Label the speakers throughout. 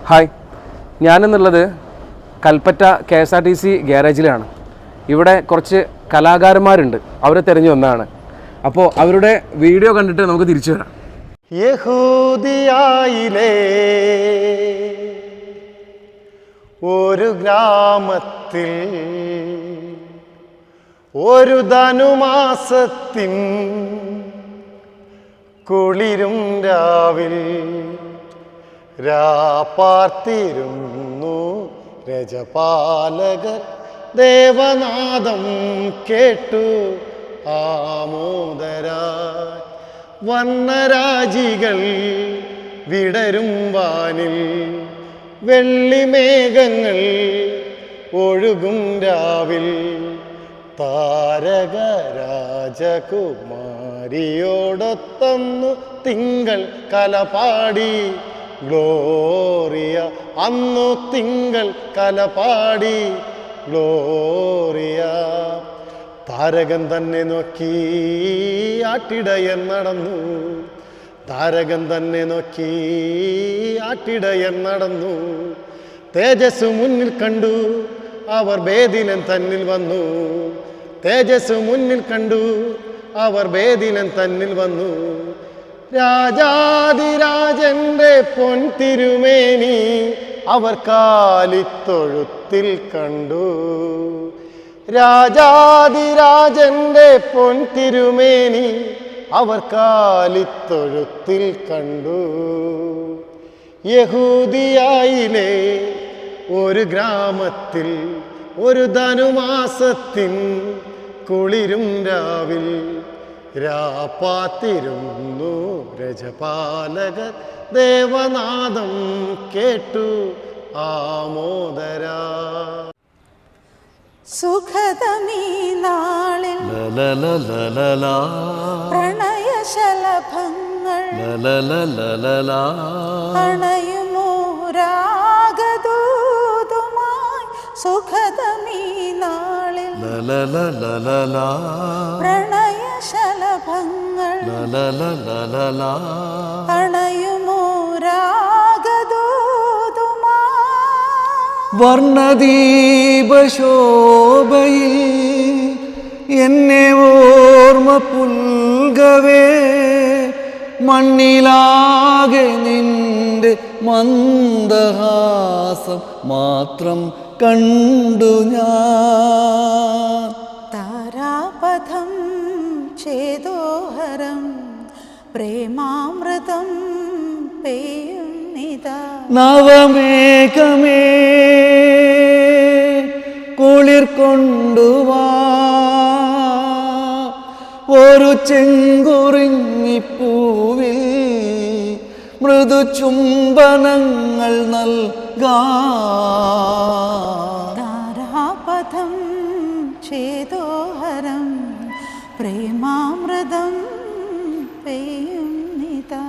Speaker 1: Hi, ഞാനെന്നുള്ളത് Kalpetta KSRTC ഗ്യാരേജിലാണ്. ഇവിടെ കുറച്ച് കലാകാരന്മാരുണ്ട്, അവരെ തിരഞ്ഞു വന്നതാണ്. അപ്പോൾ അവരുടെ വീഡിയോ കണ്ടിട്ട് നമുക്ക് തിരിച്ചു വരാം.
Speaker 2: യഹൂദിയായിലെ ഒരു ഗ്രാമത്തിൽ ഒരു ധനുമാസത്തിൻ കുളിരും രാവിൽ രാപ്പാർത്തിരുന്നു രജപാലകർ. ദേവനാദം കേട്ടു ആമോദരായി വർണ്ണരാജികൾ വിടരും വാനിൽ. വെള്ളിമേഘങ്ങൾ ഒഴുകും രാവിൽ. താരക രാജകുമാരിയോടൊത്തന്നു തിങ്കൾ കലപാടി ഗ്ലോറിയ. അന്നു തിങ്കൾ കലപാടി ഗ്ലോറിയ. താരകൻ തന്നെ നോക്കി ആട്ടിടയൻ നടന്നു. താരകൻ തന്നെ നോക്കി ആട്ടിടയൻ നടന്നു. തേജസ് മുന്നിൽ കണ്ടു അവർ ഭേദിനൻ തന്നിൽ വന്നു. തേജസ് മുന്നിൽ കണ്ടു അവർ ഭേദിനൻ തന്നിൽ വന്നു. രാജാതിരാജന്റെ പൊൻ തിരുമേനി അവർ കാലിത്തൊഴുത്തിൽ കണ്ടു. രാജാതിരാജന്റെ പൊൻ തിരുമേനി അവർ കാലിത്തൊഴുത്തിൽ കണ്ടു. യഹൂദിയായിലെ ഒരു ഗ്രാമത്തിൽ ഒരു ധനുമാസത്തിൻ കുളിരും രാവിൽ രാപ്പാത്തിരുന്നു രജപാലകർ. ദേവനാദം കേട്ടു ആമോദരാ.
Speaker 3: സുഖതമീ നാളിൽ പ്രണയശലഭങ്ങൾ അണയുമോ രാഗദൂതുമായി. സുഖതമീ നാളിൽ പ്രണയശലഭങ്ങൾ അണയുമോ രാഗദൂതുമായി.
Speaker 4: വർണ്ണദീപശോഭയിൽ എന്നെ ഓർമ്മ പുൽകവേ മണ്ണിലാകെ നിന്റെ മന്ദഹാസം മാത്രം കണ്ടു ഞാൻ.
Speaker 3: താരാപഥം ചേതോഹരം പ്രേമാമൃതം പെയ്യുന്നിതാ.
Speaker 4: നവമേഘമേ കുളിർ കൊണ്ടുവാ. ഒരു ചെങ്കുറിഞ്ഞിപ്പൂവിൽ മൃദു ചുംബനങ്ങൾ നൽകാം.
Speaker 3: താരാപഥം ചേതോഹരം പ്രേമാമൃതം പെയ്യുന്നിതാ.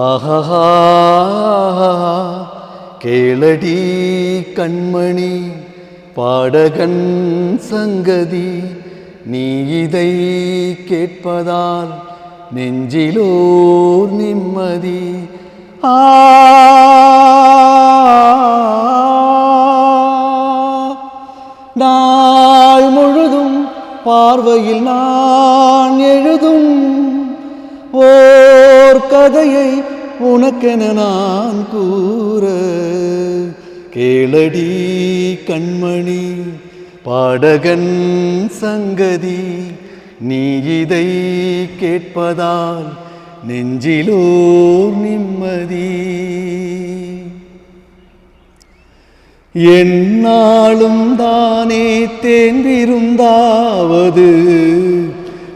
Speaker 4: ആഹാ കേളടി കൺമണി பாடகன் சங்கதி நீ இதை கேட்பதால் நெஞ்சிலோர் நிம்மதி. நாள் முழுதும் பார்வையில் நான் எழுதும் ஓர் கதையை உனக்கென நான் கூற. கேளடி கண்மணி பாடகன் சங்கதி நீ இதை கேட்பதால் நெஞ்சிலோர் நிம்மதி. என்னாலும் தானே தேர்ந்திருந்தாவது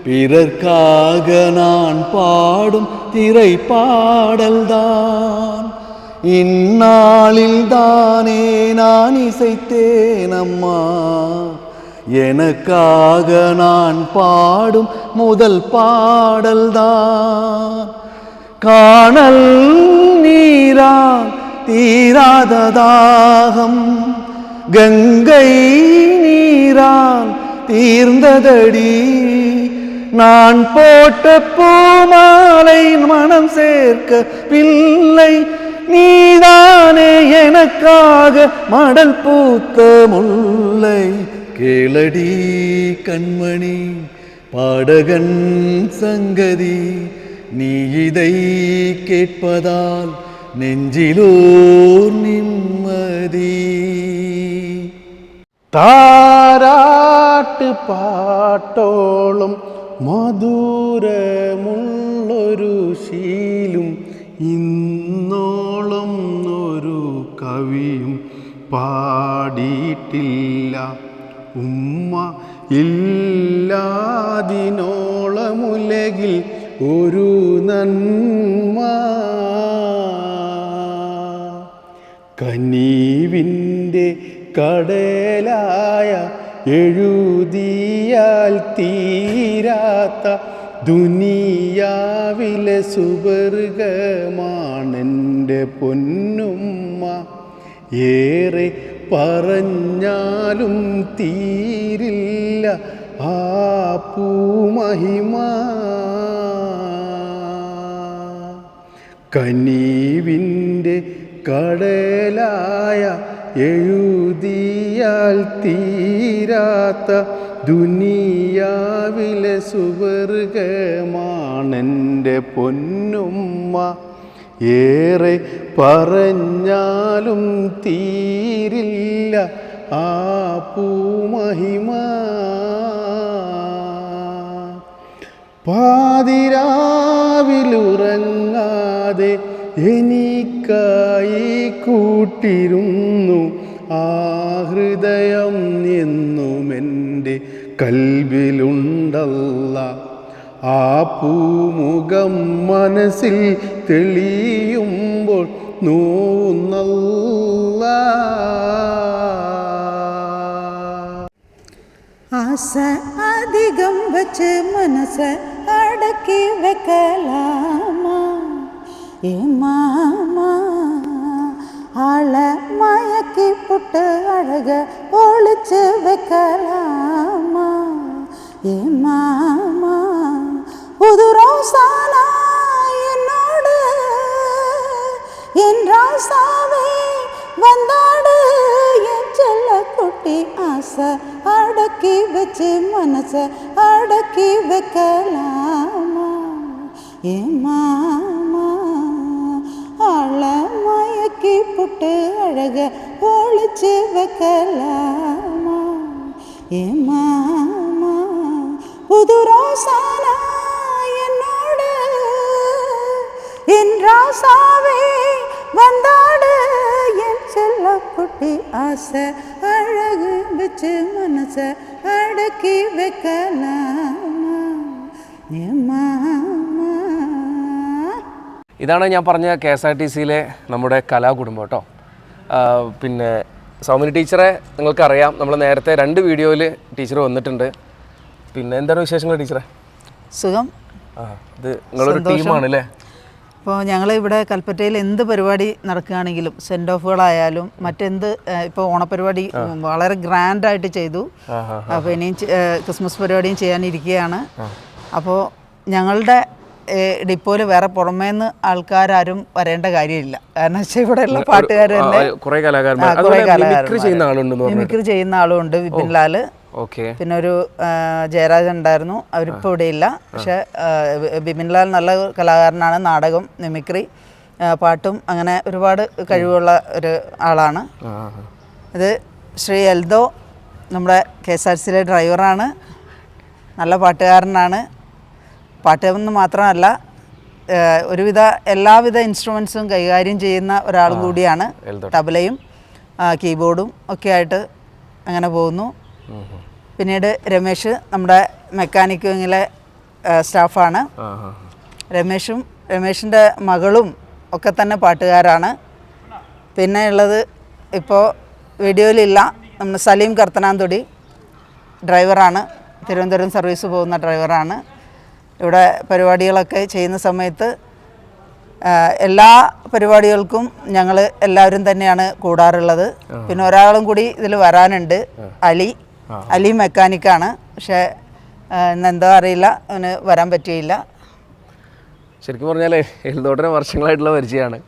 Speaker 4: பிறர்க்காக நான் பாடும் திரை பாடல்தான். இந்நாளில் தானே நான் இசைத்தேன் அம்மா, எனக்காக நான் பாடும் முதல் பாடல்தான். காணல் நீரான் தீராத தாகம் கங்கை நீரால் தீர்ந்ததடி நான் போட்ட பூமாலை மனம் சேர்க்க பிள்ளை நீதானே எனக்காக மடல் பூத்த முல்லை கேளடி கண்மணி பாடகன் சங்கதி நீ இதை கேட்பதால் நெஞ்சிலோர் நிம்மதி
Speaker 2: താരാട്ട് പാട്ടോളം മധുരമുള്ളൊരു ശീലും ഇന്നോളം ഒരു കവിയും പാടിയിട്ടില്ല. ഉമ്മ ഇല്ലാതിനോളമുലകിൽ ഒരു നന്മ കനീവിൻ്റെ കടലായ എഴുതിയാൽ തീരാത്ത ദുനിയാവിലെ സുവർഗമാണെൻ്റെ പൊന്നുമ്മ. ഏറെ പറഞ്ഞാലും തീരില്ല ആ പൂമഹിമ. കനീവിൻ്റെ കടലായ എഴുതിയാൽ തീരാത്ത ദുനിയാവിലെ സുവർഗമാണെൻ്റെ പൊന്നുമ്മ. ഏറെ പറഞ്ഞാലും തീരില്ല ആ പൂമഹിമ. പാതിരാവിലുറങ്ങാതെ എനിക്കായി കൂട്ടിരുന്നു ആ ഹൃദയം എന്നും എൻ്റെ കൽബിലുണ്ടല്ല. ആ പൂമുഖം മനസ്സിൽ തെളിയുമ്പോൾ നോവുന്നല്ല.
Speaker 3: ആസ അധികം വച്ച് മനസ്സ് അടക്കി വെക്കലാമാ ഏ മാമാ. ആള മയക്കി പുട്ട് അഴക ഒളിച്ച് വെക്കലാമാ ഏ മാമാ. പുതു റോസാനാ എന്നോട് എൻ റാസാവേ വന്നാട് എൻ ചെല്ലക്കുട്ടി. ആസ അടക്കി വെച്ച് മനസ്സ് അടക്കി വെക്കലാമാ ഏ മാമാ. ആള മയക്കി പുട്ട് അഴക ഒളിച്ച് വെക്കലാമാ ഏ മാമാ. പുതു റോസാന എന്നോട് എൻ റാസാവേ വന്നാട് എൻ ചെല്ലക്കുട്ടി. ആസ അഴക് വെച്ച് മനസ്സ് അടക്കി വെക്കലാമാ ഏ മാമാ.
Speaker 1: ഇതാണ് ഞാൻ പറഞ്ഞ KSRTCയിലെ നമ്മുടെ കലാകുടുംബം കേട്ടോ. പിന്നെ സൗമിനി ടീച്ചറെ നിങ്ങൾക്കറിയാം, നമ്മൾ നേരത്തെ 2 വീഡിയോയിൽ ടീച്ചർ വന്നിട്ടുണ്ട്. പിന്നെ എന്താണ് വിശേഷങ്ങൾ ടീച്ചറെ?
Speaker 3: സുഖം.
Speaker 1: ഇത് നിങ്ങളൊരു ടീമാണല്ലേ?
Speaker 3: അപ്പോൾ ഞങ്ങൾ ഇവിടെ കൽപ്പറ്റയിൽ എന്ത് പരിപാടി നടക്കുകയാണെങ്കിലും സെൻഡ് ഓഫുകളായാലും മറ്റെന്ത് ഇപ്പോൾ ഓണപരിപാടി വളരെ ഗ്രാൻഡായിട്ട് ചെയ്തു. അപ്പോൾ ഇനിയും ക്രിസ്മസ് പരിപാടിയും ചെയ്യാനിരിക്കുകയാണ്. അപ്പോൾ ഞങ്ങളുടെ ഡിപ്പോയിൽ വേറെ പുറമേന്ന് ആൾക്കാരും വരേണ്ട കാര്യമില്ല. കാരണം വെച്ചാൽ ഇവിടെയുള്ള പാട്ടുകാർ തന്നെ
Speaker 1: കുറേ കലാകാരന്മാർ
Speaker 3: മിമിക്രി ചെയ്യുന്ന ആളുണ്ട്. വിപിൻ ലാൽ, പിന്നെ ഒരു ജയരാജൻ ഉണ്ടായിരുന്നു. അവരിപ്പോൾ ഇവിടെ ഇല്ല. പക്ഷേ ബിപിൻ ലാൽ നല്ല കലാകാരനാണ്. നാടകം, മിമിക്രി, പാട്ടും അങ്ങനെ ഒരുപാട് കഴിവുള്ള ഒരു ആളാണ്. ഇത് ശ്രീ എൽദോ നമ്മുടെ KSRTCയിലെ ഡ്രൈവറാണ്. നല്ല പാട്ടുകാരനാണ്. പാട്ടെന്ന് മാത്രമല്ല ഒരുവിധ എല്ലാവിധ ഇൻസ്ട്രുമെൻസും കൈകാര്യം ചെയ്യുന്ന ഒരാളും കൂടിയാണ്. തബലയും കീബോർഡും ഒക്കെ ആയിട്ട് അങ്ങനെ പോകുന്നു. പിന്നീട് രമേശ് നമ്മുടെ മെക്കാനിക് വിങ്ങിലെ സ്റ്റാഫാണ്. രമേശിൻ്റെ മകളും ഒക്കെ തന്നെ പാട്ടുകാരാണ്. പിന്നെ ഉള്ളത് ഇപ്പോൾ വീഡിയോയിലില്ല, നമ്മുടെ സലീം കർത്തനാന്തൊടി ഡ്രൈവറാണ്. തിരുവനന്തപുരം സർവീസ് പോകുന്ന ഡ്രൈവറാണ്. ഇവിടെ പരിപാടികളൊക്കെ ചെയ്യുന്ന സമയത്ത് എല്ലാ പരിപാടികൾക്കും ഞങ്ങൾ എല്ലാവരും തന്നെയാണ് കൂടാറുള്ളത്. പിന്നെ ഒരാളും കൂടി ഇതിൽ വരാനുണ്ട്, അലി മെക്കാനിക്കാണ്. പക്ഷേ ഇന്നെന്തോ അറിയില്ല, അവന് വരാൻ പറ്റിയില്ല.
Speaker 1: ശരിക്കും പറഞ്ഞാൽ എൽദോട്ടന് വർഷങ്ങളായിട്ടുള്ള പരിചയമാണ്.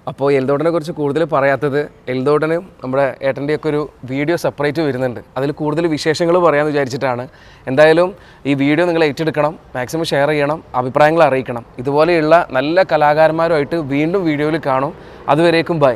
Speaker 1: അപ്പോൾ എൽദോട്ടനെ കുറിച്ച് കൂടുതൽ പറയാത്തത്, എൽദോട്ടന് നമ്മുടെ ഏട്ടൻ്റെയൊക്കെ ഒരു വീഡിയോ സെപ്പറേറ്റ് വരുന്നുണ്ട്, അതിൽ കൂടുതൽ വിശേഷങ്ങൾ പറയാമെന്ന് വിചാരിച്ചിട്ടാണ്. എന്തായാലും ഈ വീഡിയോ നിങ്ങൾ ഏറ്റെടുക്കണം, മാക്സിമം ഷെയർ ചെയ്യണം, അഭിപ്രായങ്ങൾ അറിയിക്കണം. ഇതുപോലെയുള്ള നല്ല കലാകാരന്മാരുമായിട്ട് വീണ്ടും വീഡിയോയിൽ കാണും. അതുവരേക്കും ബൈ.